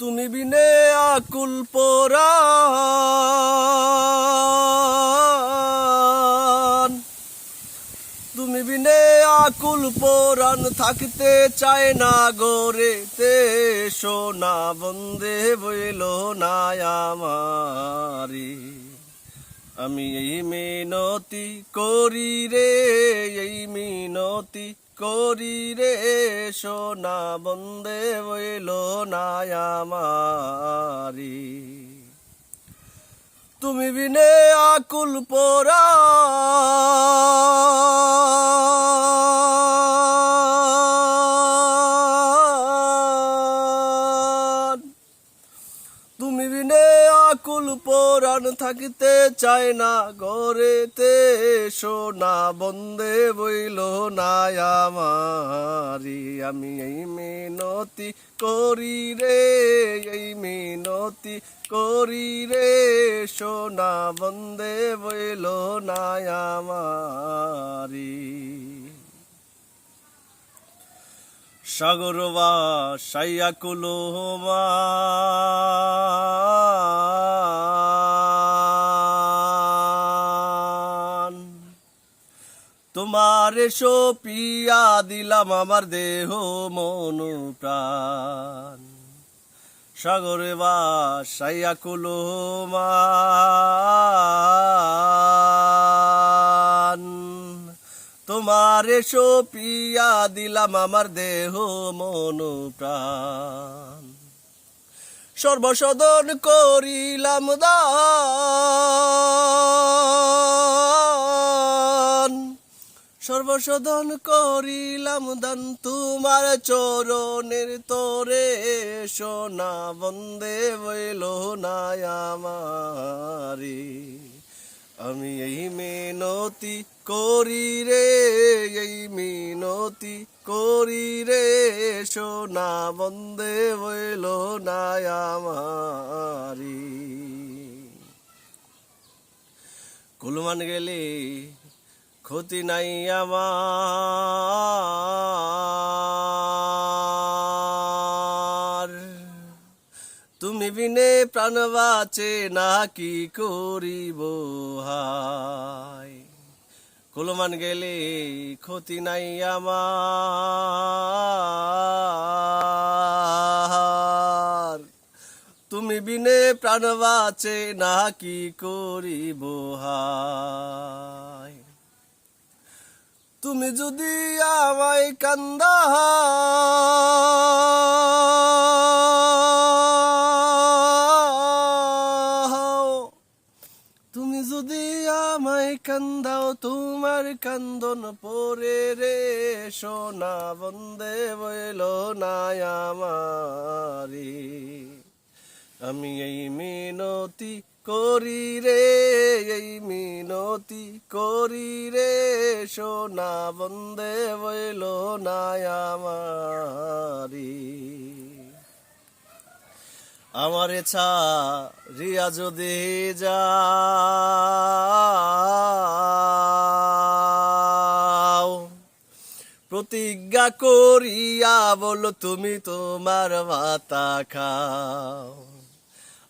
তুমি বিনে আকুল পরাণ, তুমি বিনে আকুল পরাণ থাকতে চায় না গোরেতে, সোনা বন্দে বইল না আমারি। আমি এই মিনতি করি রে, এই মিনতি করি রে, সোনা বন্দে বইল না আমারি। তুমি বিনে আকুল পরাণ, তুমি বিনে আকুল পরাণ থাকতে চায় না ঘরেতে, সোনা বন্দে বইল না আমারি। আমি এই মিনতি করি রে, এই মিনতি করি রে, সোনা বন্দে বইল না আমারি। সাগর ভাসাইয়া কুলমান, তোমার সপিয়া দিলাম আমার দেহ মন প্রাণ। সাগর ভাসাইয়া কুলমান, তোমারে সপিয়া দিলাম আমার দেহ মন প্রাণ। সর্বসদন করিলাম দান, সর্বসদন করিলাম দান, তোমার চরণের তরে, সোনা বন্দে বইল না আমারি। আমি এই মিনতি করি রে, এই মিনতি করি রে, সোনা বন্দে বইল না আমারি। কুলমান গেলে ক্ষতি নাই আমার, তুমি বিনে প্রাণ বাঁচে না কি করিব হায়। কুলমান গেলে ক্ষতি নাই আমার, তুমি বিনে প্রাণ বাঁচে না কি করিব হায়। তুমি যদি আমায় কান্দাও, তুমি যদি আমায় কান্দাও, তোমার কান্দন পরে রে, সোনা বন্দে বইল না আমারি। আমি এই মিনতি করি রে, এই মিনতি করি রে, সোনা বন্দে বইল না আমারি। আমারে ছাড়িয়া যদি যাও, প্রতিজ্ঞা করিয়া বলো তুমি তোমার ভাতা খাও।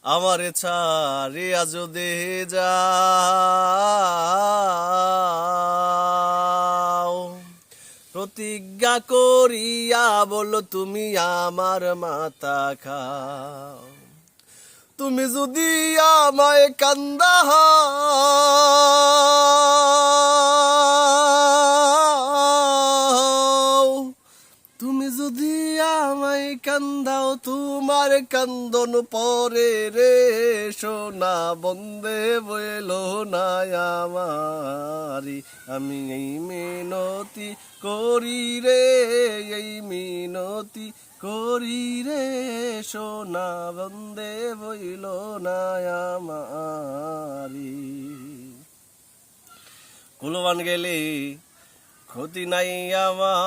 আমারে ছাড়িয়া যদি যাও, প্রতিজ্ঞা করিয়া বলো তুমি আমার মাথা খাও। তুমি যদি আমায় কান্দাও, তুমি যদি আমায় কান্দাও, তোমার কান্দন পরে রে, সোনা বন্দে বইল না আমারি। আমি এই মিনতি করি রে, এই মিনতি করি রে, সোনা বন্দে বইল না আমারি। কুলমান গেলে ক্ষতি নাই আমার,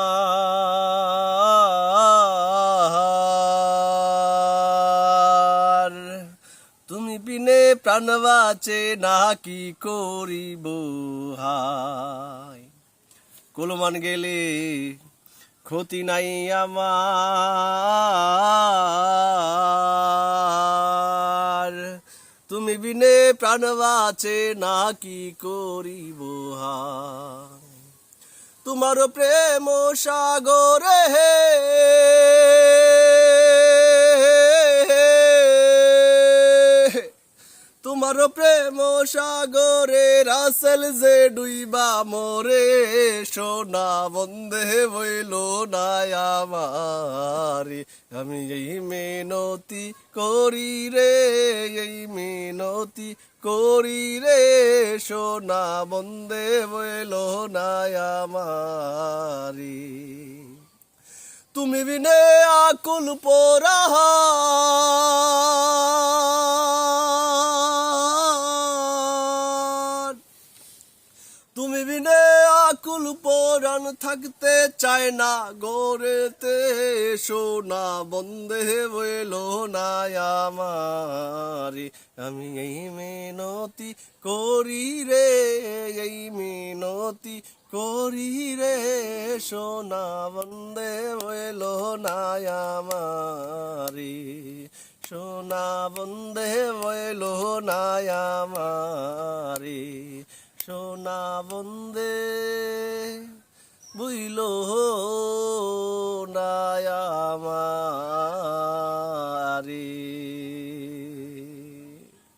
তুমি বিনে প্রাণ বাঁচে না কি করিব হায়। কুলমান গেলে ক্ষতি নাই আমার। বিনে প্রাণ বাঁচে না কি করিব হায় তোমার প্রেম সাগরে তোমার প্রেম সাগরে রাসেল যে ডুইবা মোরে সোনা বন্ধে বইল না আমারে আমি এই মিনতি করি রে এই মিনতি করি রে সোনা বন্ধে বইল না আমারে তুমি বিনে আকুল পোরা তুমি বিনে আকুল পরাণ থাকতে চায় না গোরেতে সোনা বন্ধে বইল না আমারে আমি এই মিনতি করি রে এই মিনতি করি রে সোনা বন্ধে বইল না আমারে সোনা বন্ধে বইল না আমারে সোনা বন্দে বুইল